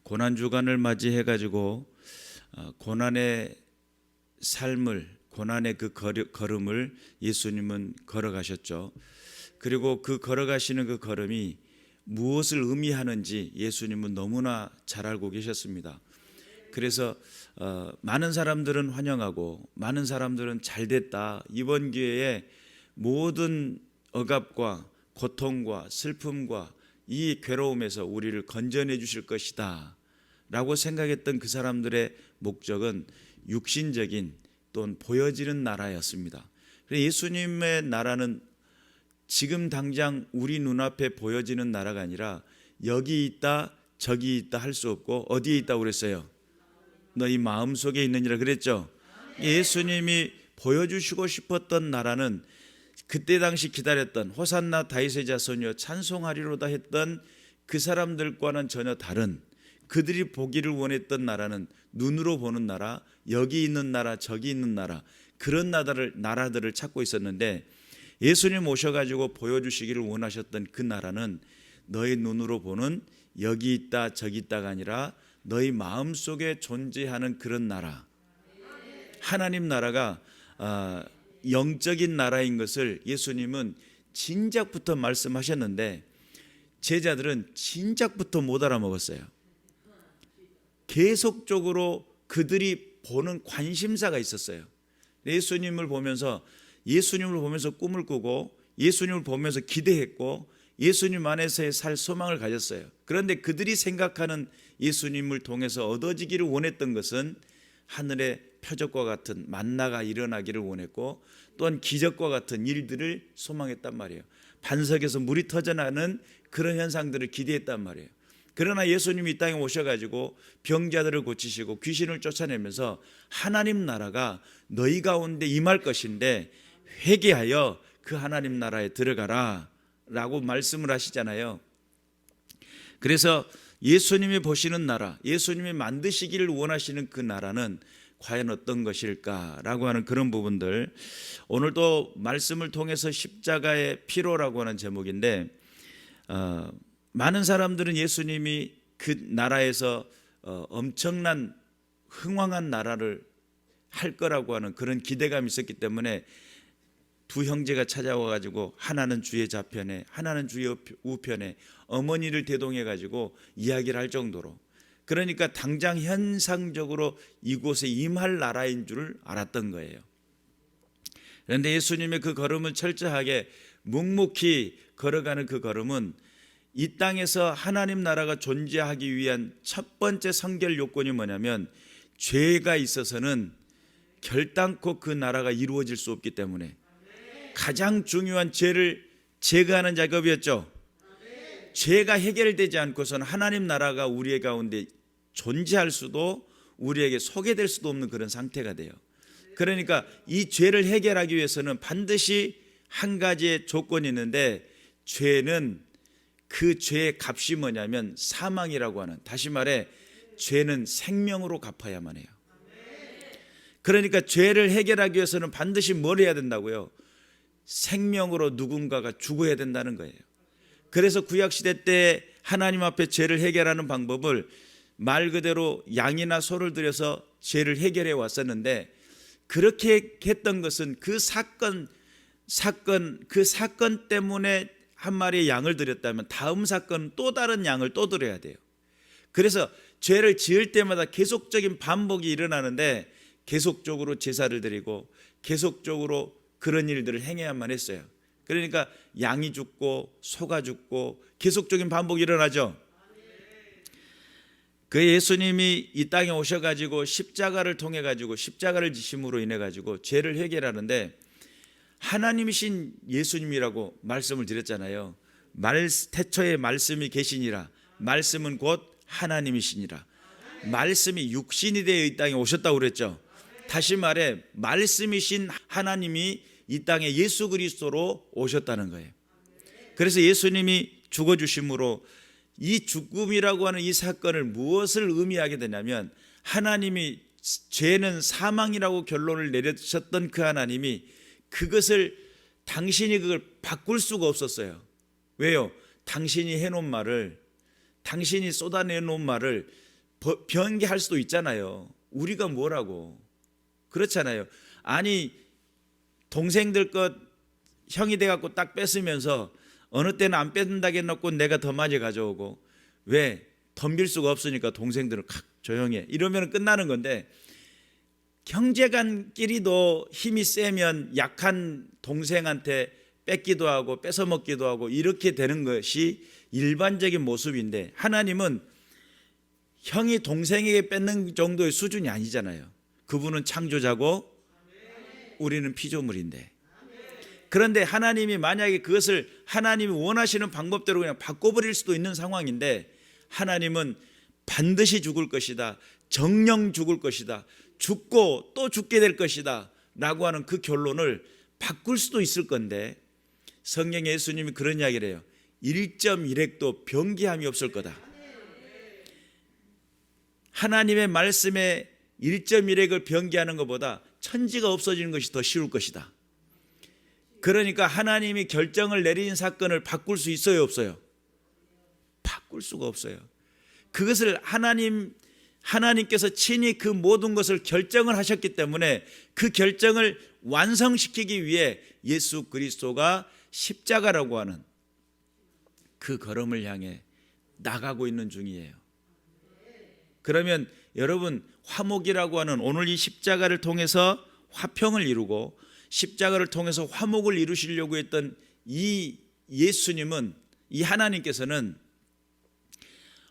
고난 주간을 맞이해 가지고 고난의 삶을, 고난의 그 걸음을 예수님은 걸어가셨죠. 그리고 그 걸어가시는 그 걸음이 무엇을 의미하는지 예수님은 너무나 잘 알고 계셨습니다. 그래서 많은 사람들은 환영하고 많은 사람들은 잘됐다, 이번 기회에 모든 억압과 고통과 슬픔과 이 괴로움에서 우리를 건져내 주실 것이다 라고 생각했던 그 사람들의 목적은 육신적인 또는 보여지는 나라였습니다. 예수님의 나라는 지금 당장 우리 눈앞에 보여지는 나라가 아니라 여기 있다 저기 있다 할 수 없고 어디에 있다고 그랬어요? 너희 마음속에 있느니라 그랬죠. 예수님이 보여주시고 싶었던 나라는 그때 당시 기다렸던 호산나 다윗의 자손이여 찬송하리로다 했던 그 사람들과는 전혀 다른, 그들이 보기를 원했던 나라는 눈으로 보는 나라, 여기 있는 나라 저기 있는 나라, 그런 나라들을 찾고 있었는데 예수님 오셔가지고 보여주시기를 원하셨던 그 나라는 너희 눈으로 보는 여기 있다 저기 있다가 아니라 너희 마음속에 존재하는 그런 나라, 하나님 나라가 영적인 나라인 것을 예수님은 진작부터 말씀하셨는데 제자들은 진작부터 못 알아먹었어요. 계속적으로 그들이 보는 관심사가 있었어요. 예수님을 보면서 꿈을 꾸고 예수님을 보면서 기대했고 예수님 안에서의 살 소망을 가졌어요. 그런데 그들이 생각하는 예수님을 통해서 얻어지기를 원했던 것은 하늘의 표적과 같은 만나가 일어나기를 원했고 또한 기적과 같은 일들을 소망했단 말이에요. 반석에서 물이 터져나는 그런 현상들을 기대했단 말이에요. 그러나 예수님이 이 땅에 오셔가지고 병자들을 고치시고 귀신을 쫓아내면서 하나님 나라가 너희 가운데 임할 것인데 회개하여 그 하나님 나라에 들어가라 라고 말씀을 하시잖아요. 그래서 예수님이 보시는 나라, 예수님이 만드시기를 원하시는 그 나라는 과연 어떤 것일까라고 하는 그런 부분들, 오늘도 말씀을 통해서 십자가의 피로라고 하는 제목인데 많은 사람들은 예수님이 그 나라에서 엄청난 흥왕한 나라를 할 거라고 하는 그런 기대감이 있었기 때문에 두 형제가 찾아와 가지고 하나는 주의 좌편에 하나는 주의 우편에 어머니를 대동해 가지고 이야기를 할 정도로, 그러니까 당장 현상적으로 이곳에 임할 나라인 줄 알았던 거예요. 그런데 예수님의 그 걸음을 철저하게 묵묵히 걸어가는 그 걸음은 이 땅에서 하나님 나라가 존재하기 위한 첫 번째 선결 요건이 뭐냐면 죄가 있어서는 결단코 그 나라가 이루어질 수 없기 때문에 가장 중요한 죄를 제거하는 작업이었죠. 죄가 해결되지 않고서는 하나님 나라가 우리의 가운데 존재할 수도 우리에게 소개될 수도 없는 그런 상태가 돼요. 그러니까 이 죄를 해결하기 위해서는 반드시 한 가지의 조건이 있는데 죄는 그 죄의 값이 뭐냐면 사망이라고 하는, 다시 말해 죄는 생명으로 갚아야만 해요. 그러니까 죄를 해결하기 위해서는 반드시 뭘 해야 된다고요? 생명으로 누군가가 죽어야 된다는 거예요. 그래서 구약시대 때 하나님 앞에 죄를 해결하는 방법을 말 그대로 양이나 소를 들여서 죄를 해결해 왔었는데, 그렇게 했던 것은 그 사건 때문에 한 마리의 양을 드렸다면 다음 사건은 또 다른 양을 또 드려야 돼요. 그래서 죄를 지을 때마다 계속적인 반복이 일어나는데 계속적으로 제사를 드리고 계속적으로 그런 일들을 행해야만 했어요. 그러니까 양이 죽고 소가 죽고 계속적인 반복이 일어나죠. 그 예수님이 이 땅에 오셔가지고 십자가를 통해 가지고 십자가를 지심으로 인해 가지고 죄를 해결하는데 하나님이신 예수님이라고 말씀을 드렸잖아요. 태초에 말씀이 계시니라, 말씀은 곧 하나님이시니라. 말씀이 육신이 되어 이 땅에 오셨다고 그랬죠. 다시 말해 말씀이신 하나님이 이 땅에 예수 그리스도로 오셨다는 거예요. 그래서 예수님이 죽어주심으로 이 죽음이라고 하는 이 사건을 무엇을 의미하게 되냐면, 하나님이 죄는 사망이라고 결론을 내리셨던 그 하나님이 그것을, 당신이 그걸 바꿀 수가 없었어요. 왜요? 당신이 해놓은 말을, 당신이 쏟아내놓은 말을 변개할 수도 있잖아요. 우리가 뭐라고. 그렇잖아요. 아니 동생들 것 형이 돼갖고 딱 뺏으면서 어느 때는 안 뺏는다게 해놓고 내가 더 많이 가져오고, 왜? 덤빌 수가 없으니까 동생들은 조용히 해 이러면 끝나는 건데, 형제간끼리도 힘이 세면 약한 동생한테 뺏기도 하고 뺏어먹기도 하고 이렇게 되는 것이 일반적인 모습인데, 하나님은 형이 동생에게 뺏는 정도의 수준이 아니잖아요. 그분은 창조자고 우리는 피조물인데. 그런데 하나님이 만약에 그것을 하나님이 원하시는 방법대로 그냥 바꿔버릴 수도 있는 상황인데, 하나님은 반드시 죽을 것이다, 정령 죽을 것이다, 죽고 또 죽게 될 것이다 라고 하는 그 결론을 바꿀 수도 있을 건데, 성경에 예수님이 그런 이야기를 해요. 1.1핵도 변개함이 없을 거다. 하나님의 말씀에 1.1핵을 변개하는 것보다 천지가 없어지는 것이 더 쉬울 것이다. 그러니까 하나님이 결정을 내린 사건을 바꿀 수 있어요, 없어요? 바꿀 수가 없어요. 그것을 하나님께서 친히 그 모든 것을 결정을 하셨기 때문에 그 결정을 완성시키기 위해 예수 그리스도가 십자가라고 하는 그 걸음을 향해 나가고 있는 중이에요. 그러면 여러분, 화목이라고 하는 오늘 이 십자가를 통해서 화평을 이루고 십자가를 통해서 화목을 이루시려고 했던 이 예수님은, 이 하나님께서는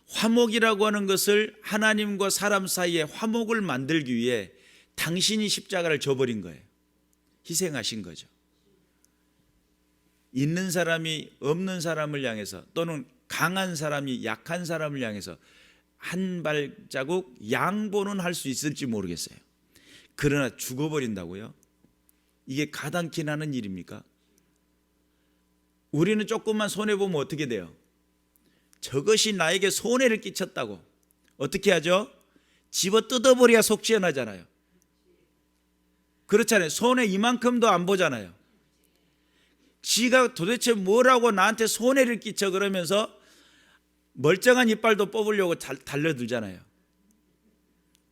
화목이라고 하는 것을, 하나님과 사람 사이에 화목을 만들기 위해 당신이 십자가를 져버린 거예요. 희생하신 거죠. 있는 사람이 없는 사람을 향해서, 또는 강한 사람이 약한 사람을 향해서 한 발자국 양보는 할 수 있을지 모르겠어요. 그러나 죽어버린다고요? 이게 가당키 나는 일입니까? 우리는 조금만 손해보면 어떻게 돼요? 저것이 나에게 손해를 끼쳤다고 어떻게 하죠? 집어 뜯어버려야 속 시원하잖아요. 그렇잖아요. 손해 이만큼도 안 보잖아요. 지가 도대체 뭐라고 나한테 손해를 끼쳐 그러면서 멀쩡한 이빨도 뽑으려고 달려들잖아요.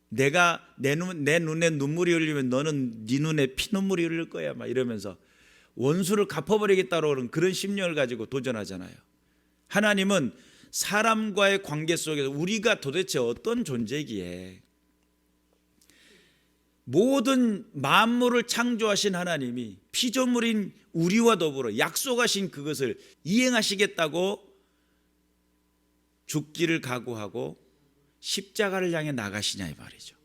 내가 내 눈에 눈물이 흘리면 너는 네 눈에 피눈물이 흘릴 거야 막 이러면서 원수를 갚아버리겠다는 그런 심령을 가지고 도전하잖아요. 하나님은 사람과의 관계 속에서 우리가 도대체 어떤 존재기에, 모든 만물을 창조하신 하나님이 피조물인 우리와 더불어 약속하신 그것을 이행하시겠다고 죽기를 각오하고 십자가를 향해 나가시냐 이 말이죠.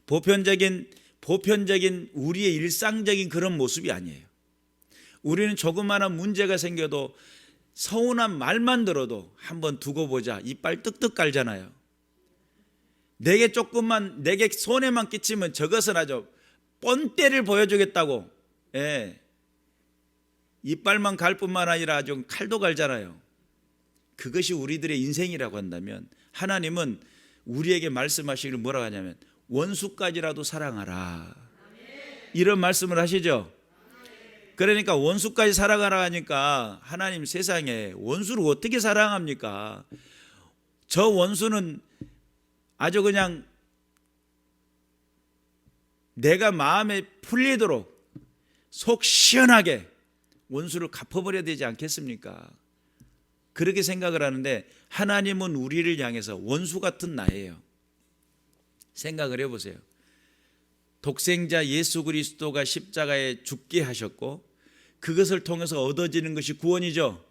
보편적인 우리의 일상적인 그런 모습이 아니에요. 우리는 조그마한 문제가 생겨도 서운한 말만 들어도 한번 두고 보자 이빨 뜩뜩 깔잖아요. 내게 손해만 끼치면 저것은 아주 뻔때를 보여주겠다고, 이빨만 갈 뿐만 아니라 아주 칼도 갈잖아요. 그것이 우리들의 인생이라고 한다면, 하나님은 우리에게 말씀하시기를 뭐라고 하냐면 원수까지라도 사랑하라, 이런 말씀을 하시죠. 그러니까 원수까지 사랑하라 하니까, 하나님 세상에 원수를 어떻게 사랑합니까? 저 원수는 아주 그냥 내가 마음에 풀리도록 속 시원하게 원수를 갚아버려야 되지 않겠습니까? 그렇게 생각을 하는데, 하나님은 우리를 향해서 원수 같은 나예요. 생각을 해보세요. 독생자 예수 그리스도가 십자가에 죽게 하셨고 그것을 통해서 얻어지는 것이 구원이죠.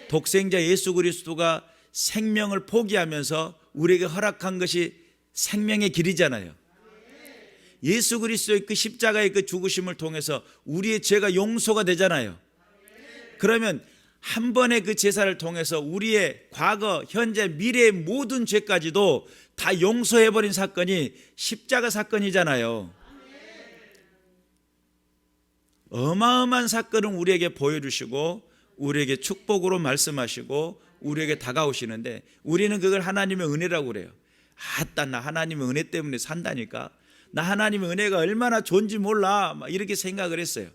독생자 예수 그리스도가 생명을 포기하면서 우리에게 허락한 것이 생명의 길이잖아요. 예수 그리스도의 그 십자가의 그 죽으심을 통해서 우리의 죄가 용서가 되잖아요. 그러면 한 번의 그 제사를 통해서 우리의 과거, 현재, 미래의 모든 죄까지도 다 용서해버린 사건이 십자가 사건이잖아요. 어마어마한 사건을 우리에게 보여주시고 우리에게 축복으로 말씀하시고 우리에게 다가오시는데, 우리는 그걸 하나님의 은혜라고 그래요. 아따, 나 하나님의 은혜 때문에 산다니까, 나 하나님의 은혜가 얼마나 좋은지 몰라, 막 이렇게 생각을 했어요.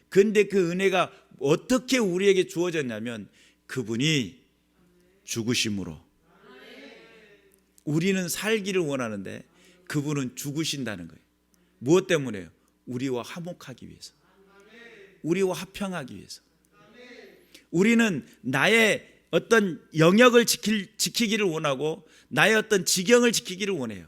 근데 그 은혜가 어떻게 우리에게 주어졌냐면 그분이 죽으심으로, 우리는 살기를 원하는데 그분은 죽으신다는 거예요. 무엇 때문에요? 우리와 화목하기 위해서, 우리와 화평하기 위해서. 우리는 나의 어떤 영역을 지키기를 원하고 나의 어떤 지경을 지키기를 원해요.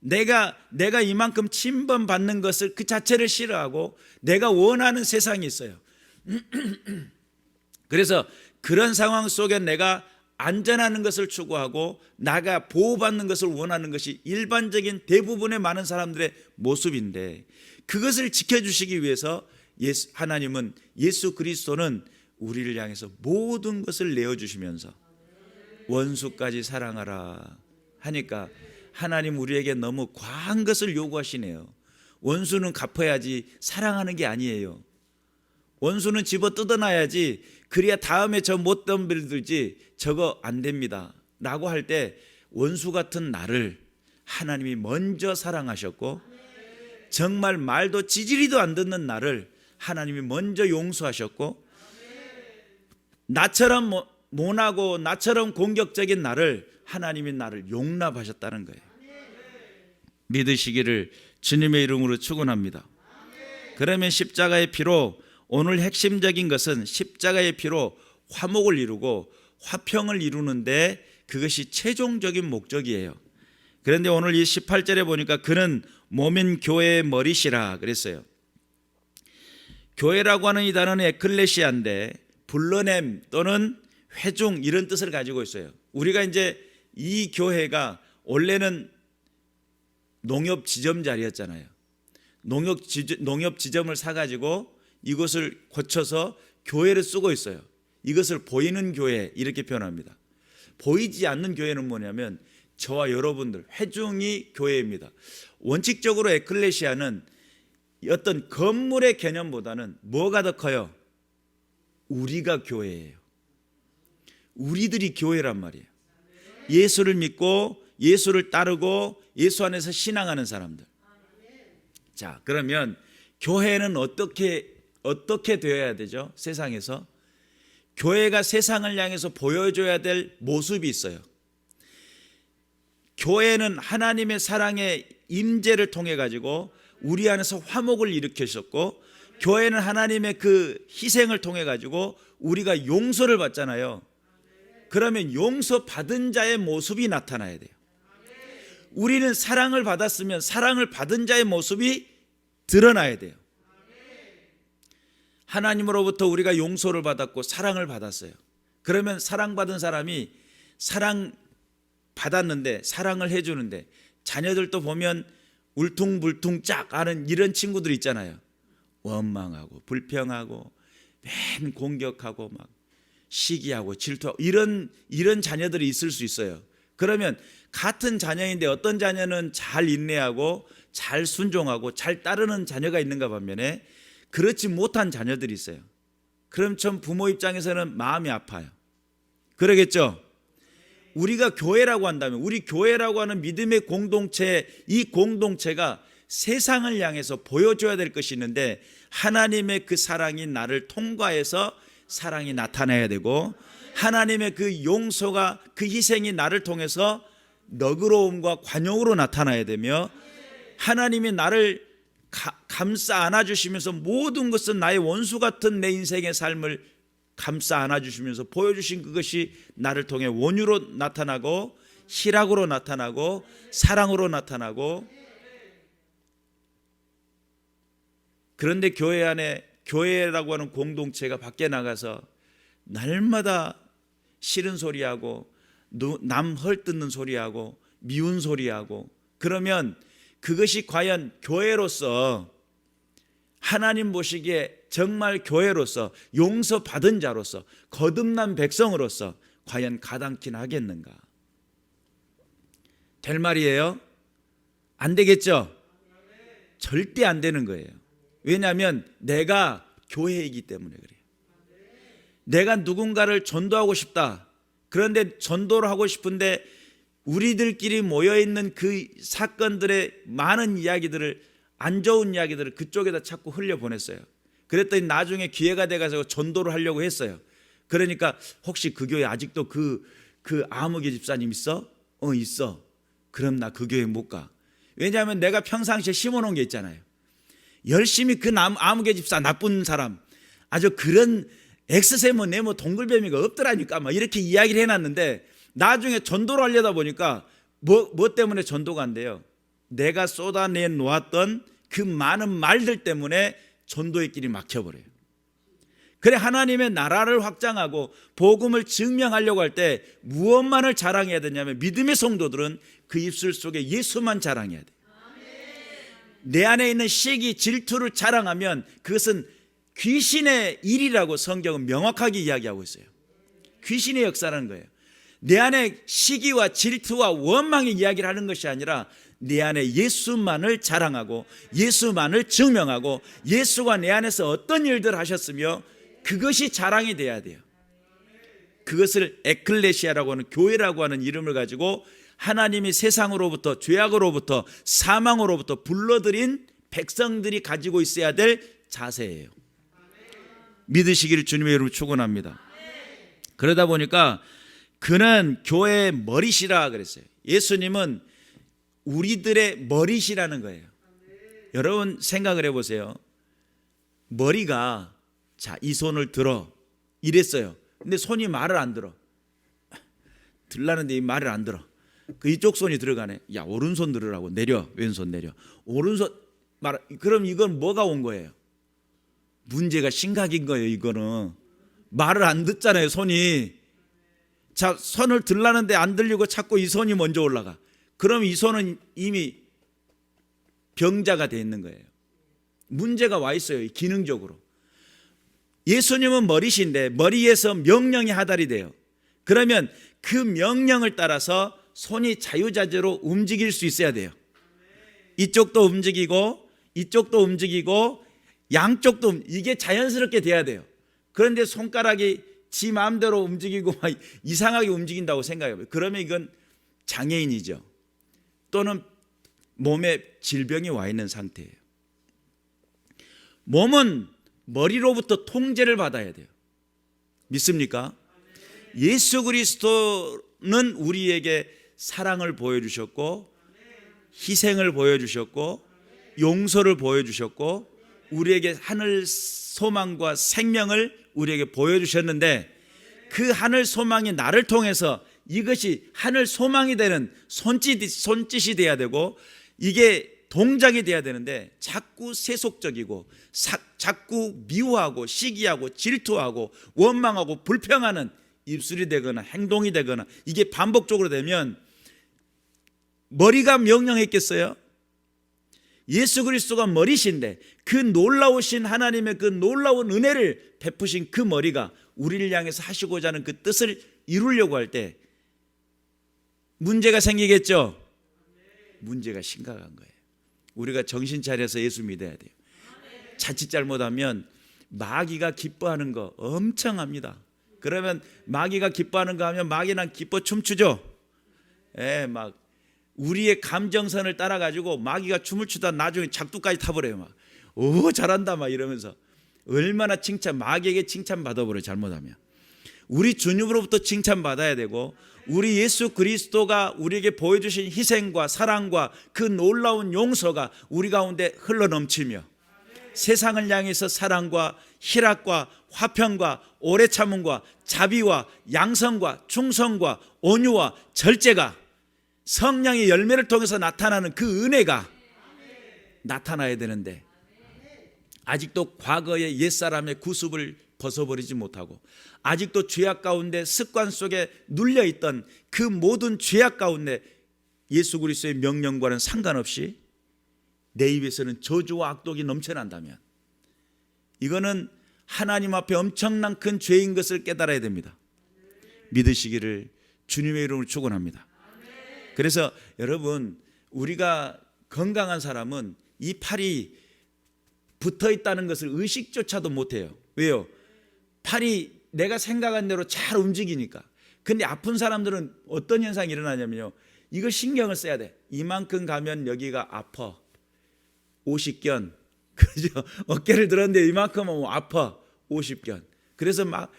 내가 이만큼 침범받는 것을 그 자체를 싫어하고 내가 원하는 세상이 있어요. 그래서 그런 상황 속에 내가 안전하는 것을 추구하고 나가 보호받는 것을 원하는 것이 일반적인 대부분의 많은 사람들의 모습인데, 그것을 지켜주시기 위해서 하나님은, 예수 그리스도는 우리를 향해서 모든 것을 내어주시면서 원수까지 사랑하라 하니까 하나님 우리에게 너무 과한 것을 요구하시네요. 원수는 갚아야지 사랑하는 게 아니에요. 원수는 집어 뜯어놔야지, 그래야 다음에 저 못 덤빌들지 저거 안 됩니다 라고 할 때 원수 같은 나를 하나님이 먼저 사랑하셨고, 정말 말도 지지리도 안 듣는 나를 하나님이 먼저 용서하셨고, 나처럼 모나고 나처럼 공격적인 나를 하나님이 나를 용납하셨다는 거예요. 믿으시기를 주님의 이름으로 축원합니다. 그러면 십자가의 피로, 오늘 핵심적인 것은 십자가의 피로 화목을 이루고 화평을 이루는데 그것이 최종적인 목적이에요. 그런데 오늘 이 18절에 보니까 그는 몸인 교회의 머리시라 그랬어요. 교회라고 하는 이 단어는 에클레시아인데 불러냄 또는 회중 이런 뜻을 가지고 있어요. 우리가 이제 이 교회가 원래는 농협 지점 자리였잖아요. 농협 지점을 사가지고 이것을 고쳐서 교회를 쓰고 있어요. 이것을 보이는 교회 이렇게 표현합니다. 보이지 않는 교회는 뭐냐면 저와 여러분들 회중이 교회입니다. 원칙적으로 에클레시아는 어떤 건물의 개념보다는 뭐가 더 커요? 우리가 교회예요. 우리들이 교회란 말이에요. 예수를 믿고 예수를 따르고 예수 안에서 신앙하는 사람들. 자, 그러면 교회는 어떻게 되어야 되죠? 세상에서 교회가 세상을 향해서 보여줘야 될 모습이 있어요. 교회는 하나님의 사랑의 임재를 통해 가지고 우리 안에서 화목을 일으키셨고, 교회는 하나님의 그 희생을 통해 가지고 우리가 용서를 받잖아요. 그러면 용서받은 자의 모습이 나타나야 돼요. 우리는 사랑을 받았으면 사랑을 받은 자의 모습이 드러나야 돼요. 하나님으로부터 우리가 용서를 받았고 사랑을 받았어요. 그러면 사랑받은 사람이 사랑받았는데 사랑을 해주는데, 자녀들도 보면 울퉁불퉁 짝 하는 이런 친구들 있잖아요. 원망하고 불평하고 맨 공격하고 막 시기하고 질투하고 이런 자녀들이 있을 수 있어요. 그러면 같은 자녀인데 어떤 자녀는 잘 인내하고 잘 순종하고 잘 따르는 자녀가 있는가 반면에 그렇지 못한 자녀들이 있어요. 그럼 전 부모 입장에서는 마음이 아파요. 그러겠죠? 우리가 교회라고 한다면, 우리 교회라고 하는 믿음의 공동체, 이 공동체가 세상을 향해서 보여줘야 될 것이 있는데, 하나님의 그 사랑이 나를 통과해서 사랑이 나타나야 되고, 하나님의 그 용서가, 그 희생이 나를 통해서 너그러움과 관용으로 나타나야 되며, 하나님이 나를 감싸 안아주시면서 모든 것은 나의 원수 같은 내 인생의 삶을 감싸 안아주시면서 보여주신 그것이 나를 통해 원유로 나타나고 희락으로 나타나고 사랑으로 나타나고. 그런데 교회 안에, 교회라고 하는 공동체가 밖에 나가서 날마다 싫은 소리하고 남 헐뜯는 소리하고 미운 소리하고, 그러면 그것이 과연 교회로서, 하나님 보시기에 정말 교회로서, 용서받은 자로서, 거듭난 백성으로서 과연 가당키나 하겠는가? 될 말이에요? 안 되겠죠? 절대 안 되는 거예요. 왜냐하면 내가 교회이기 때문에 그래요. 내가 누군가를 전도하고 싶다. 그런데 전도를 하고 싶은데 우리들끼리 모여있는 그 사건들의 많은 이야기들을, 안 좋은 이야기들을 그쪽에다 자꾸 흘려보냈어요. 그랬더니 나중에 기회가 돼가지고 전도를 하려고 했어요. 그러니까 혹시 그 교회 아직도 그 아무개 집사님 있어? 있어. 그럼 나 그 교회 못 가. 왜냐하면 내가 평상시에 심어놓은 게 있잖아요. 열심히 그 아무개 집사 나쁜 사람, 아주 그런 엑스세모 네모 동글뱀이가 없더라니까 막 이렇게 이야기를 해놨는데, 나중에 전도를 하려다 보니까 뭐 때문에 전도가 안 돼요? 내가 쏟아내 놓았던 그 많은 말들 때문에 전도의 길이 막혀버려요. 그래, 하나님의 나라를 확장하고 복음을 증명하려고 할 때 무엇만을 자랑해야 되냐면, 믿음의 성도들은 그 입술 속에 예수만 자랑해야 돼. 내 안에 있는 시기, 질투를 자랑하면 그것은 귀신의 일이라고 성경은 명확하게 이야기하고 있어요. 귀신의 역사라는 거예요. 내 안에 시기와 질투와 원망의 이야기를 하는 것이 아니라 내 안에 예수만을 자랑하고 예수만을 증명하고 예수가 내 안에서 어떤 일들을 하셨으며 그것이 자랑이 돼야 돼요. 그것을 에클레시아라고 하는, 교회라고 하는 이름을 가지고 하나님이 세상으로부터, 죄악으로부터, 사망으로부터 불러들인 백성들이 가지고 있어야 될 자세예요. 믿으시기를 주님의 이름으로 축원합니다. 그러다 보니까 그는 교회의 머리시라 그랬어요. 예수님은 우리들의 머리시라는 거예요. 여러분 생각을 해보세요. 머리가, 자, 이 손을 들어 이랬어요. 근데 손이 말을 안 들어. 들라는데 이 말을 안 들어. 그 이쪽 손이 들어가네. 야, 오른손 들으라고. 내려. 왼손 내려. 오른손 말. 그럼 이건 뭐가 온 거예요? 문제가 심각인 거예요. 이거는 말을 안 듣잖아요, 손이. 자, 손을 들라는데 안 들리고 자꾸 이 손이 먼저 올라가. 그럼 이 손은 이미 병자가 돼 있는 거예요. 문제가 와 있어요, 기능적으로. 예수님은 머리신데 머리에서 명령이 하달이 돼요. 그러면 그 명령을 따라서 손이 자유자재로 움직일 수 있어야 돼요. 이쪽도 움직이고 이쪽도 움직이고 양쪽도, 이게 자연스럽게 돼야 돼요. 그런데 손가락이 지 마음대로 움직이고 막 이상하게 움직인다고 생각해봐요. 그러면 이건 장애인이죠. 또는 몸에 질병이 와 있는 상태예요. 몸은 머리로부터 통제를 받아야 돼요. 믿습니까? 예수 그리스도는 우리에게 사랑을 보여주셨고 희생을 보여주셨고 용서를 보여주셨고 우리에게 하늘 소망과 생명을 우리에게 보여주셨는데, 그 하늘 소망이 나를 통해서 이것이 하늘 소망이 되는 손짓이 돼야 되고 이게 동작이 돼야 되는데, 자꾸 세속적이고 자꾸 미워하고 시기하고 질투하고 원망하고 불평하는 입술이 되거나 행동이 되거나 이게 반복적으로 되면 머리가 명령했겠어요? 예수 그리스도가 머리신데 그 놀라우신 하나님의 그 놀라운 은혜를 베푸신 그 머리가 우리를 향해서 하시고자 하는 그 뜻을 이루려고 할 때 문제가 생기겠죠? 문제가 심각한 거예요. 우리가 정신 차려서 예수 믿어야 돼요. 자칫 잘못하면 마귀가 기뻐하는 거 엄청 합니다. 그러면 마귀가 기뻐하는 거 하면 마귀는 기뻐 춤추죠. 막 우리의 감정선을 따라가지고 마귀가 춤을 추다 나중에 작두까지 타버려요. 막, 오, 잘한다 막 이러면서. 얼마나 마귀에게 칭찬 받아버려요, 잘못하면. 우리 주님으로부터 칭찬 받아야 되고 우리 예수 그리스도가 우리에게 보여주신 희생과 사랑과 그 놀라운 용서가 우리 가운데 흘러넘치며 세상을 향해서 사랑과 희락과 화평과 오래 참음과 자비와 양성과 충성과 온유와 절제가 성령의 열매를 통해서 나타나는 그 은혜가 나타나야 되는데, 아직도 과거의 옛사람의 구습을 벗어버리지 못하고 아직도 죄악 가운데 습관 속에 눌려있던 그 모든 죄악 가운데 예수 그리스도의 명령과는 상관없이 내 입에서는 저주와 악독이 넘쳐난다면 이거는 하나님 앞에 엄청난 큰 죄인 것을 깨달아야 됩니다. 믿으시기를 주님의 이름으로 축원합니다. 그래서 여러분, 우리가 건강한 사람은 이 팔이 붙어 있다는 것을 의식조차도 못해요. 왜요? 팔이 내가 생각한 대로 잘 움직이니까. 근데 아픈 사람들은 어떤 현상이 일어나냐면요, 이걸 신경을 써야 돼. 이만큼 가면 여기가 아파, 50견, 그죠? 어깨를 들었는데 이만큼 하면 아파, 50견. 그래서 막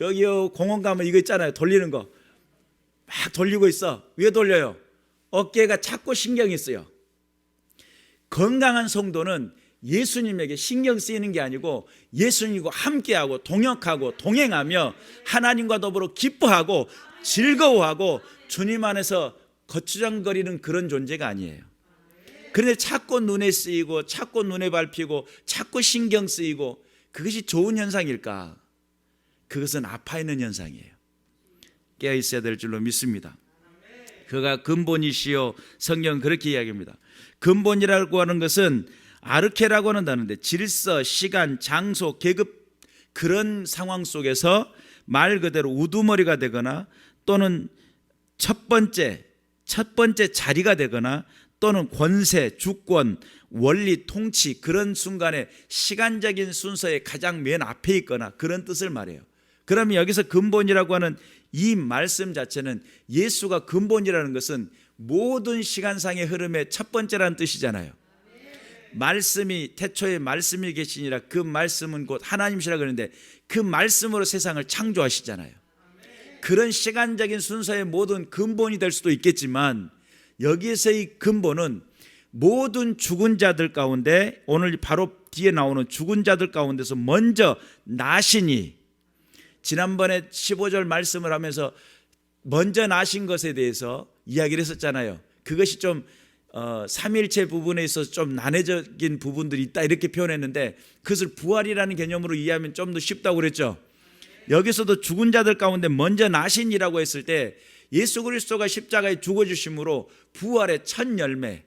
여기요 공원 가면 이거 있잖아요, 돌리는 거. 막 돌리고 있어. 왜 돌려요? 어깨가 자꾸 신경이 쓰여. 건강한 성도는 예수님에게 신경 쓰이는 게 아니고 예수님과 함께하고 동역하고 동행하며 하나님과 더불어 기뻐하고 즐거워하고 주님 안에서 거추장거리는 그런 존재가 아니에요. 그런데 자꾸 눈에 쓰이고 자꾸 눈에 밟히고 자꾸 신경 쓰이고 그것이 좋은 현상일까? 그것은 아파 있는 현상이에요. 깨어 있어야 될 줄로 믿습니다. 그가 근본이시요, 성경은 그렇게 이야기합니다. 근본이라고 하는 것은 아르케라고 하는 단어인데 질서, 시간, 장소, 계급 그런 상황 속에서 말 그대로 우두머리가 되거나 또는 첫 번째 자리가 되거나 또는 권세, 주권, 원리, 통치 그런 순간에 시간적인 순서에 가장 맨 앞에 있거나 그런 뜻을 말해요. 그러면 여기서 근본이라고 하는 이 말씀 자체는 예수가 근본이라는 것은 모든 시간상의 흐름의 첫 번째라는 뜻이잖아요. 말씀이 태초에 말씀이 계시니라 그 말씀은 곧 하나님이시라 그러는데 그 말씀으로 세상을 창조하시잖아요. 그런 시간적인 순서의 모든 근본이 될 수도 있겠지만 여기에서의 근본은 모든 죽은 자들 가운데 오늘 바로 뒤에 나오는 죽은 자들 가운데서 먼저 나시니 지난번에 15절 말씀을 하면서 먼저 나신 것에 대해서 이야기를 했었잖아요. 그것이 좀 삼일체 부분에 있어서 좀 난해적인 부분들이 있다 이렇게 표현했는데 그것을 부활이라는 개념으로 이해하면 좀 더 쉽다고 그랬죠. 여기서도 죽은 자들 가운데 먼저 나신이라고 했을 때 예수 그리스도가 십자가에 죽어주심으로 부활의 첫 열매,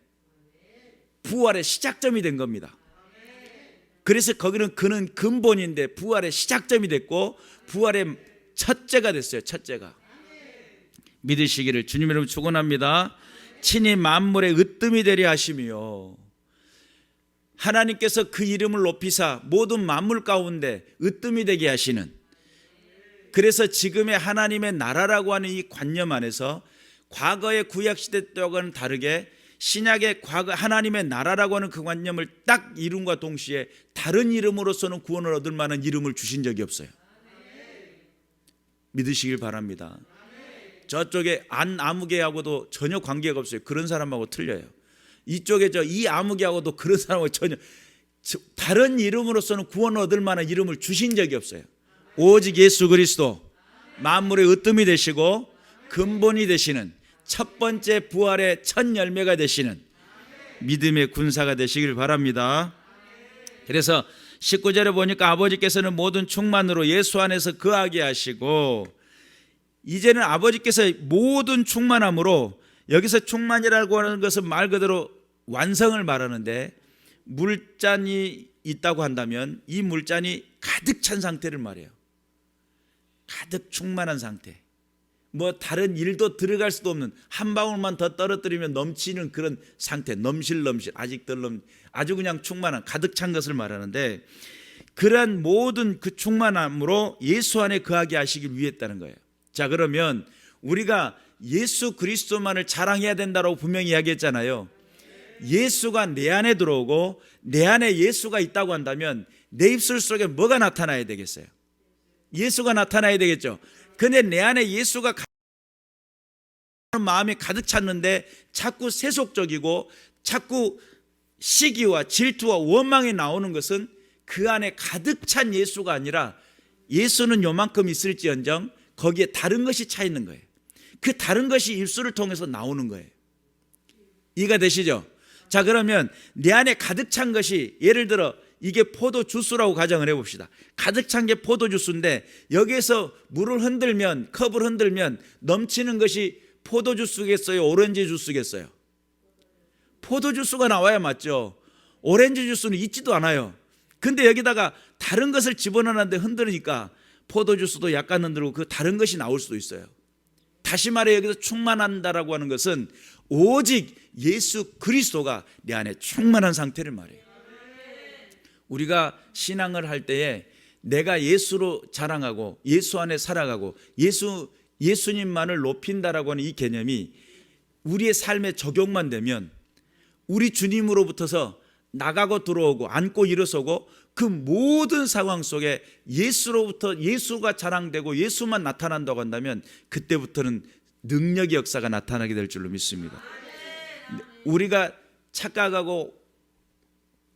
부활의 시작점이 된 겁니다. 그래서 거기는 그는 근본인데 부활의 시작점이 됐고 부활의 첫째가 됐어요. 첫째가. 믿으시기를 주님 이름으로 축원합니다. 친히 만물의 으뜸이 되려 하시며 하나님께서 그 이름을 높이사 모든 만물 가운데 으뜸이 되게 하시는, 그래서 지금의 하나님의 나라라고 하는 이 관념 안에서 과거의 구약시대 때와는 다르게 신약의 과거 하나님의 나라라고 하는 그 관념을 딱 이름과 동시에 다른 이름으로서는 구원을 얻을 만한 이름을 주신 적이 없어요. 믿으시길 바랍니다. 저쪽에 안 아무개하고도 전혀 관계가 없어요. 그런 사람하고 틀려요. 이쪽에 이 아무개하고도 그런 사람하고 전혀 다른 이름으로서는 구원을 얻을 만한 이름을 주신 적이 없어요. 오직 예수 그리스도 만물의 으뜸이 되시고 근본이 되시는 첫 번째 부활의 첫 열매가 되시는 믿음의 군사가 되시길 바랍니다. 그래서 19절에 보니까 아버지께서는 모든 충만으로 예수 안에서 거하게 하시고, 이제는 아버지께서 모든 충만함으로, 여기서 충만이라고 하는 것은 말 그대로 완성을 말하는데 물잔이 있다고 한다면 이 물잔이 가득 찬 상태를 말해요. 가득 충만한 상태. 뭐 다른 일도 들어갈 수도 없는, 한 방울만 더 떨어뜨리면 넘치는 그런 상태, 넘실넘실, 아직 덜 아주 그냥 충만한 가득 찬 것을 말하는데, 그러한 모든 그 충만함으로 예수 안에 거하게 하시길 위했다는 거예요. 자, 그러면 우리가 예수 그리스도만을 자랑해야 된다고 분명히 이야기했잖아요. 예수가 내 안에 들어오고 내 안에 예수가 있다고 한다면 내 입술 속에 뭐가 나타나야 되겠어요? 예수가 나타나야 되겠죠. 근데 내 안에 예수가 마음이 가득 찼는데 자꾸 세속적이고 자꾸 시기와 질투와 원망이 나오는 것은 그 안에 가득 찬 예수가 아니라 예수는 요만큼 있을지언정 거기에 다른 것이 차 있는 거예요. 그 다른 것이 입술을 통해서 나오는 거예요. 이해가 되시죠? 자, 그러면 내 안에 가득 찬 것이, 예를 들어 이게 포도 주스라고 가정을 해봅시다. 가득 찬 게 포도 주스인데 여기에서 물을 흔들면, 컵을 흔들면 넘치는 것이 포도 주스겠어요? 오렌지 주스겠어요? 포도 주스가 나와야 맞죠. 오렌지 주스는 있지도 않아요. 근데 여기다가 다른 것을 집어넣는데 흔들으니까 포도 주스도 약간 흔들고 그 다른 것이 나올 수도 있어요. 다시 말해 여기서 충만한다라고 하는 것은 오직 예수 그리스도가 내 안에 충만한 상태를 말해요. 우리가 신앙을 할 때에 내가 예수로 자랑하고 예수 안에 살아가고 예수님만을 높인다라고 하는 이 개념이 우리의 삶에 적용만 되면 우리 주님으로부터서 나가고 들어오고 앉고 일어서고 그 모든 상황 속에 예수로부터 예수가 자랑되고 예수만 나타난다고 한다면 그때부터는 능력의 역사가 나타나게 될 줄로 믿습니다. 우리가 착각하고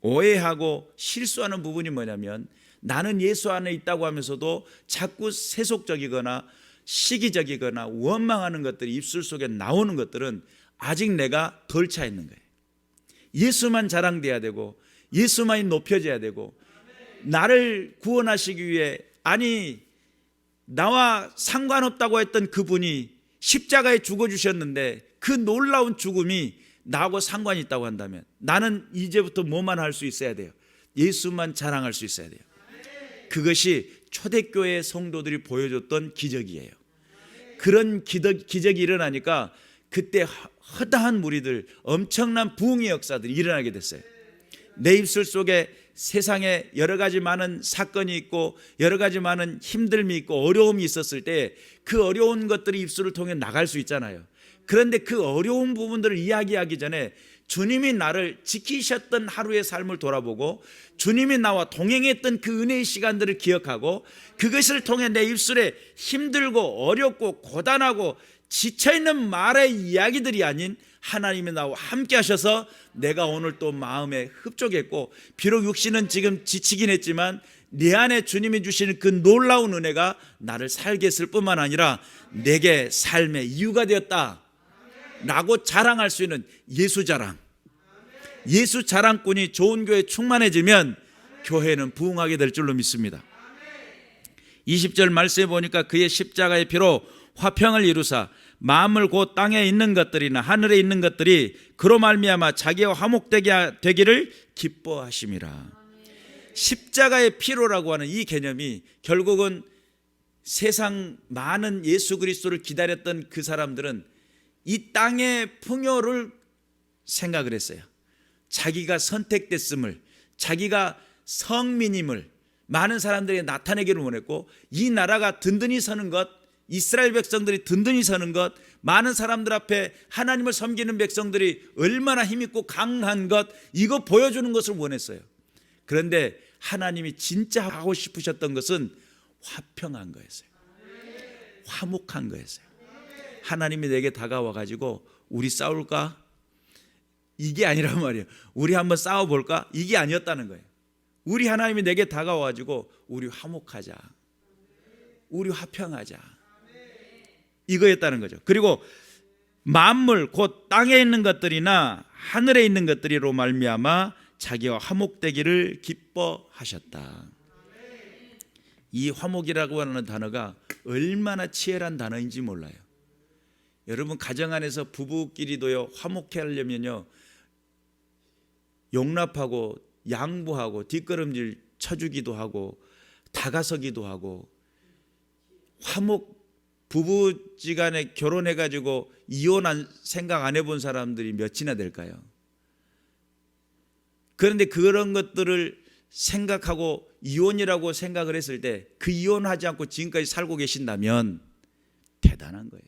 오해하고 실수하는 부분이 뭐냐면, 나는 예수 안에 있다고 하면서도 자꾸 세속적이거나 시기적이거나 원망하는 것들이 입술 속에 나오는 것들은 아직 내가 덜 차 있는 거예요. 예수만 자랑돼야 되고 예수만이 높여져야 되고, 나를 구원하시기 위해, 아니 나와 상관없다고 했던 그분이 십자가에 죽어주셨는데 그 놀라운 죽음이 나하고 상관이 있다고 한다면 나는 이제부터 뭐만 할 수 있어야 돼요? 예수만 자랑할 수 있어야 돼요. 그것이 초대교회 성도들이 보여줬던 기적이에요. 그런 기적이 일어나니까 그때 허다한 무리들, 엄청난 부흥의 역사들이 일어나게 됐어요. 내 입술 속에 세상에 여러 가지 많은 사건이 있고 여러 가지 많은 힘듦이 있고 어려움이 있었을 때 그 어려운 것들이 입술을 통해 나갈 수 있잖아요. 그런데 그 어려운 부분들을 이야기하기 전에 주님이 나를 지키셨던 하루의 삶을 돌아보고 주님이 나와 동행했던 그 은혜의 시간들을 기억하고, 그것을 통해 내 입술에 힘들고 어렵고 고단하고 지쳐있는 말의 이야기들이 아닌, 하나님이 나와 함께 하셔서 내가 오늘 또 마음에 흡족했고, 비록 육신은 지금 지치긴 했지만 내 안에 주님이 주시는 그 놀라운 은혜가 나를 살게 했을 뿐만 아니라 내게 삶의 이유가 되었다 라고 자랑할 수 있는 예수 자랑, 예수 자랑꾼이 좋은 교회에 충만해지면 교회는 부흥하게 될 줄로 믿습니다. 20절 말씀에 보니까 그의 십자가의 피로 화평을 이루사 만물 곧 땅에 있는 것들이나 하늘에 있는 것들이 그로 말미암아 자기와 화목되기를 기뻐하심이라. 십자가의 피로라고 하는 이 개념이 결국은 세상 많은 예수 그리스도를 기다렸던 그 사람들은 이 땅의 풍요를 생각을 했어요. 자기가 선택됐음을, 자기가 성민임을 많은 사람들이 나타내기를 원했고, 이 나라가 든든히 서는 것, 이스라엘 백성들이 든든히 서는 것, 많은 사람들 앞에 하나님을 섬기는 백성들이 얼마나 힘있고 강한 것, 이거 보여주는 것을 원했어요. 그런데 하나님이 진짜 하고 싶으셨던 것은 화평한 거였어요. 화목한 거였어요. 하나님이 내게 다가와 가지고 우리 싸울까? 이게 아니란 말이에요. 우리 한번 싸워볼까? 이게 아니었다는 거예요. 우리 하나님이 내게 다가와 가지고 우리 화목하자, 우리 화평하자, 이거였다는 거죠. 그리고 만물 곧 땅에 있는 것들이나 하늘에 있는 것들이로 말미암아 자기와 화목되기를 기뻐하셨다. 이 화목이라고 하는 단어가 얼마나 치열한 단어인지 몰라요. 여러분, 가정 안에서 부부끼리도요, 화목해 하려면요, 용납하고 양보하고 뒷걸음질 쳐주기도 하고 다가서기도 하고, 화목, 부부지간에 결혼해가지고 이혼한 생각 안 해본 사람들이 몇이나 될까요? 그런데 그런 것들을 생각하고 이혼이라고 생각을 했을 때 그 이혼하지 않고 지금까지 살고 계신다면 대단한 거예요.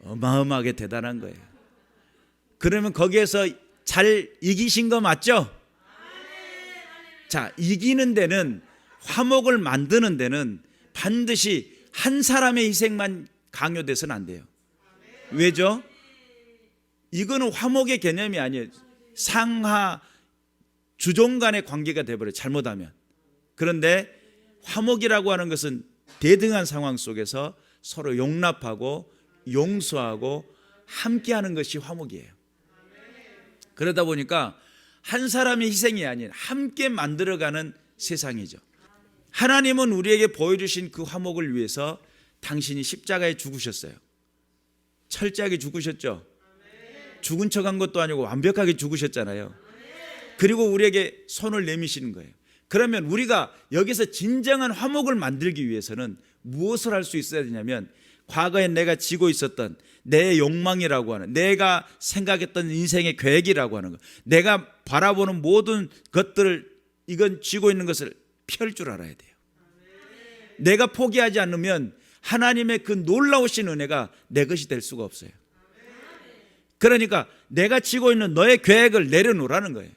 어마어마하게 대단한 거예요. 그러면 거기에서 잘 이기신 거 맞죠? 자, 이기는 데는, 화목을 만드는 데는 반드시 한 사람의 희생만 강요돼서는 안 돼요. 왜죠? 이거는 화목의 개념이 아니에요. 상하 주종 간의 관계가 돼버려요, 잘못하면. 그런데 화목이라고 하는 것은 대등한 상황 속에서 서로 용납하고 용서하고 함께하는 것이 화목이에요. 그러다 보니까 한 사람의 희생이 아닌 함께 만들어가는 세상이죠. 하나님은 우리에게 보여주신 그 화목을 위해서 당신이 십자가에 죽으셨어요. 철저하게 죽으셨죠. 죽은 척한 것도 아니고 완벽하게 죽으셨잖아요. 그리고 우리에게 손을 내미시는 거예요. 그러면 우리가 여기서 진정한 화목을 만들기 위해서는 무엇을 할 수 있어야 되냐면, 과거에 내가 지고 있었던 내 욕망이라고 하는, 내가 생각했던 인생의 계획이라고 하는 것, 내가 바라보는 모든 것들을, 이건 쥐고 있는 것을 펼 줄 알아야 돼요. 내가 포기하지 않으면 하나님의 그 놀라우신 은혜가 내 것이 될 수가 없어요. 그러니까 내가 쥐고 있는 너의 계획을 내려놓으라는 거예요.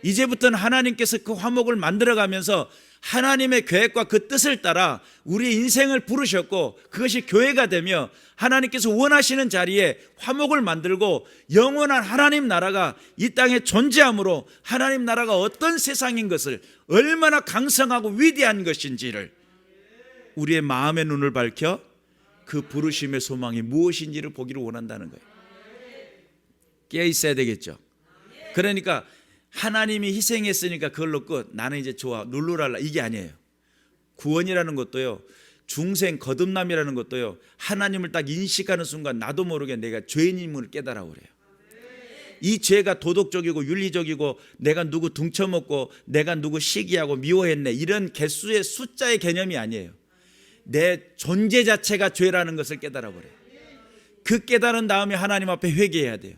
이제부터는 하나님께서 그 화목을 만들어가면서 하나님의 계획과 그 뜻을 따라 우리의 인생을 부르셨고 그것이 교회가 되며 하나님께서 원하시는 자리에 화목을 만들고 영원한 하나님 나라가 이 땅에 존재함으로 하나님 나라가 어떤 세상인 것을, 얼마나 강성하고 위대한 것인지를 우리의 마음의 눈을 밝혀 그 부르심의 소망이 무엇인지를 보기를 원한다는 거예요. 깨어 있어야 되겠죠. 그러니까 하나님이 희생했으니까 그걸로 끝, 나는 이제 좋아, 룰루랄라, 이게 아니에요. 구원이라는 것도요, 중생 거듭남이라는 것도요, 하나님을 딱 인식하는 순간 나도 모르게 내가 죄인임을 깨달아 그래요. 이 죄가 도덕적이고 윤리적이고 내가 누구 등쳐먹고 내가 누구 시기하고 미워했네, 이런 개수의 숫자의 개념이 아니에요. 내 존재 자체가 죄라는 것을 깨달아 버려요. 그 깨달은 다음에 하나님 앞에 회개해야 돼요.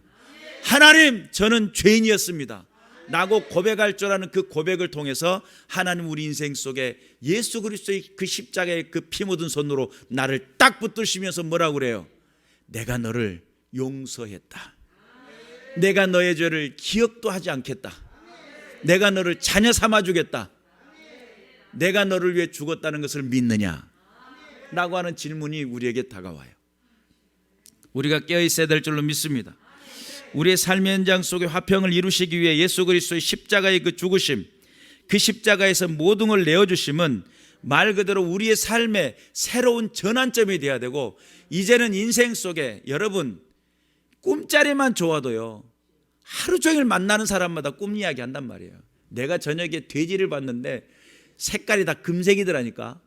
하나님, 저는 죄인이었습니다 라고 고백할 줄 아는 그 고백을 통해서 하나님 우리 인생 속에 예수 그리스도의 그 십자가의 그 피 묻은 손으로 나를 딱 붙드시면서 뭐라고 그래요? 내가 너를 용서했다. 내가 너의 죄를 기억도 하지 않겠다. 내가 너를 자녀 삼아주겠다. 내가 너를 위해 죽었다는 것을 믿느냐? 라고 하는 질문이 우리에게 다가와요. 우리가 깨어있어야 될 줄로 믿습니다. 우리의 삶의 현장 속에 화평을 이루시기 위해 예수 그리스도의 십자가의 그 죽으심, 그 십자가에서 모든 걸 내어주심은 말 그대로 우리의 삶의 새로운 전환점이 되어야 되고, 이제는 인생 속에 여러분 꿈자리만 좋아도요, 하루 종일 만나는 사람마다 꿈 이야기 한단 말이에요. 내가 저녁에 돼지를 봤는데 색깔이 다 금색이더라니까.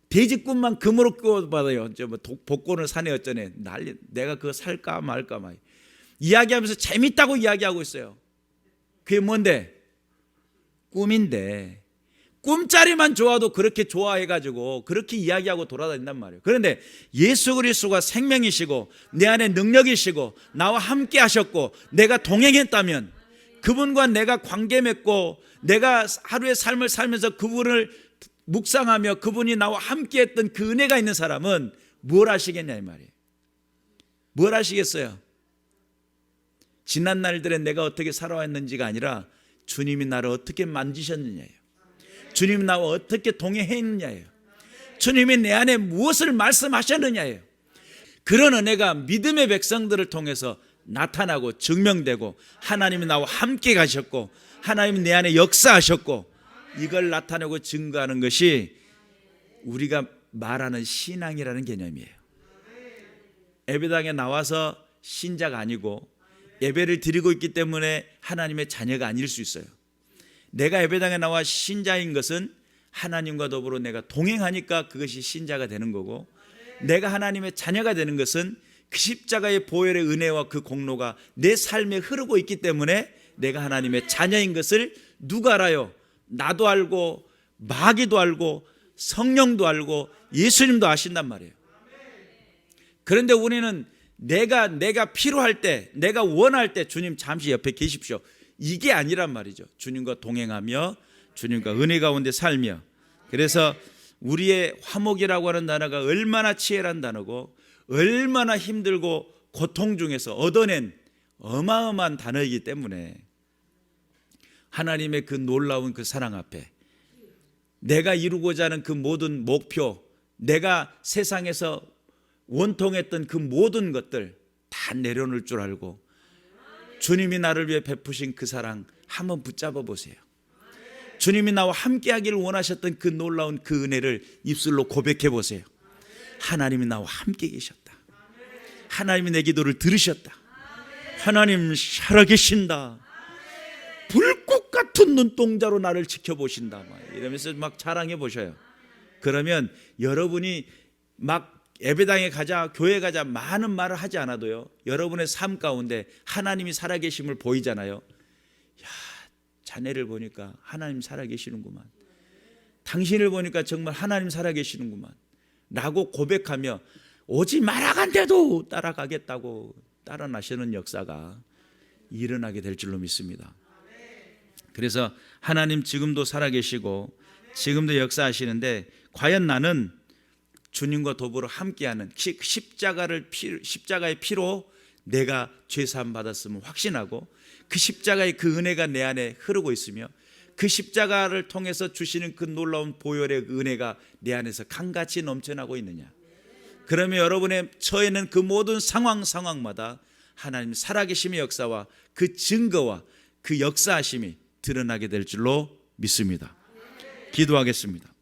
돼지 꿈만 금으로 꾸어받아요. 복권을 사네 어쩌네, 난리. 내가 그거 살까 말까 막 이야기하면서 재밌다고 이야기하고 있어요. 그게 뭔데? 꿈인데, 꿈자리만 좋아도 그렇게 좋아해가지고 그렇게 이야기하고 돌아다닌단 말이에요. 그런데 예수 그리스도가 생명이시고 내 안에 능력이시고 나와 함께 하셨고 내가 동행했다면, 그분과 내가 관계 맺고 내가 하루의 삶을 살면서 그분을 묵상하며 그분이 나와 함께 했던 그 은혜가 있는 사람은 뭘 하시겠냐 이 말이에요. 뭘 하시겠어요? 지난 날들에 내가 어떻게 살아왔는지가 아니라 주님이 나를 어떻게 만지셨느냐예요. 주님이 나와 어떻게 동행했느냐예요. 주님이 내 안에 무엇을 말씀하셨느냐예요. 그런 은혜가 믿음의 백성들을 통해서 나타나고 증명되고, 하나님이 나와 함께 가셨고 하나님이 내 안에 역사하셨고, 이걸 나타내고 증거하는 것이 우리가 말하는 신앙이라는 개념이에요. 예배당에 나와서 신자가 아니고 예배를 드리고 있기 때문에 하나님의 자녀가 아닐 수 있어요. 내가 예배당에 나와 신자인 것은 하나님과 더불어 내가 동행하니까 그것이 신자가 되는 거고, 내가 하나님의 자녀가 되는 것은 그 십자가의 보혈의 은혜와 그 공로가 내 삶에 흐르고 있기 때문에 내가 하나님의 자녀인 것을 누가 알아요? 나도 알고 마귀도 알고 성령도 알고 예수님도 아신단 말이에요. 그런데 우리는 내가 필요할 때, 내가 원할 때 주님 잠시 옆에 계십시오, 이게 아니란 말이죠. 주님과 동행하며 주님과 은혜 가운데 살며. 그래서 우리의 화목이라고 하는 단어가 얼마나 치열한 단어고 얼마나 힘들고 고통 중에서 얻어낸 어마어마한 단어이기 때문에 하나님의 그 놀라운 그 사랑 앞에 내가 이루고자 하는 그 모든 목표, 내가 세상에서 원통했던 그 모든 것들 다 내려놓을 줄 알고 주님이 나를 위해 베푸신 그 사랑 한번 붙잡아 보세요. 주님이 나와 함께 하기를 원하셨던 그 놀라운 그 은혜를 입술로 고백해 보세요. 하나님이 나와 함께 계셨다. 하나님이 내 기도를 들으셨다. 하나님 살아계신다. 불꽃 같은 눈동자로 나를 지켜보신다. 이러면서 막 자랑해 보셔요. 그러면 여러분이 막 예배당에 가자, 교회 가자 많은 말을 하지 않아도요, 여러분의 삶 가운데 하나님이 살아계심을 보이잖아요. 야, 자네를 보니까 하나님 살아계시는구만. 당신을 보니까 정말 하나님 살아계시는구만 라고 고백하며 오지 말아간대도 따라가겠다고 따라 나시는 역사가 일어나게 될 줄로 믿습니다. 그래서 하나님 지금도 살아계시고 지금도 역사하시는데, 과연 나는 주님과 더불어 함께하는 십자가의 피로 내가 죄사함 받았음을 확신하고 그 십자가의 그 은혜가 내 안에 흐르고 있으며 그 십자가를 통해서 주시는 그 놀라운 보혈의 은혜가 내 안에서 강같이 넘쳐나고 있느냐? 그러면 여러분의 처해는 그 모든 상황마다 하나님 살아계심의 역사와 그 증거와 그 역사하심이 드러나게 될 줄로 믿습니다. 기도하겠습니다.